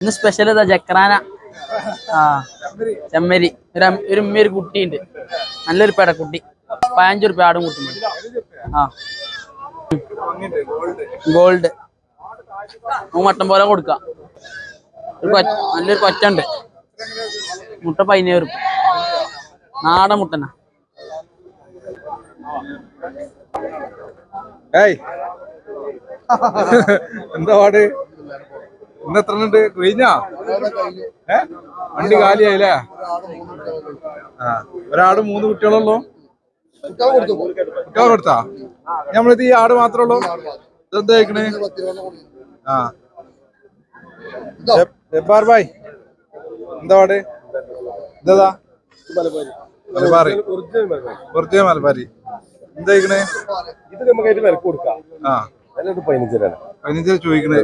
ഇന്ന് സ്പെഷ്യൽ ഇതാ ജക്രാന. ചെമ്മരി ഒരു ഉമ്മ ഒരു കുട്ടിയുണ്ട്, നല്ലൊരു പെടക്കുട്ടി. 15 റുപ്യ ആടും കുട്ടും. ഗോൾഡ് മട്ടൻ പോലെ കൊടുക്കാം. നല്ലൊരു കൊറ്റുണ്ട്, മുട്ട 17 റുപ്യ, നാടൻ മുട്ടനാ. എന്താ പാട്? ഇന്ന് എത്ര ഉണ്ട് കഴിഞ്ഞാ? വണ്ടി കാലിയായില്ലേ? ഒരാട് 3 കുട്ടികളുള്ളൂ. കുട്ടികൾ കൊടുത്താ? നമ്മളിത് ഈ ആട് മാത്രമേ ഉള്ളൂ. ഇതെന്താ കഴിക്കണേ? ജബ്ബാർ ഭായ്, എന്താ പാട്? ഇതാ മലബാറി, ഒറിജിനൽ മലബാരി. എന്താ കഴിക്കണേ? ഇത് നമുക്കായിട്ട് വിലക്ക് കൊടുക്കാം. 15 15 ചോദിക്കണേ.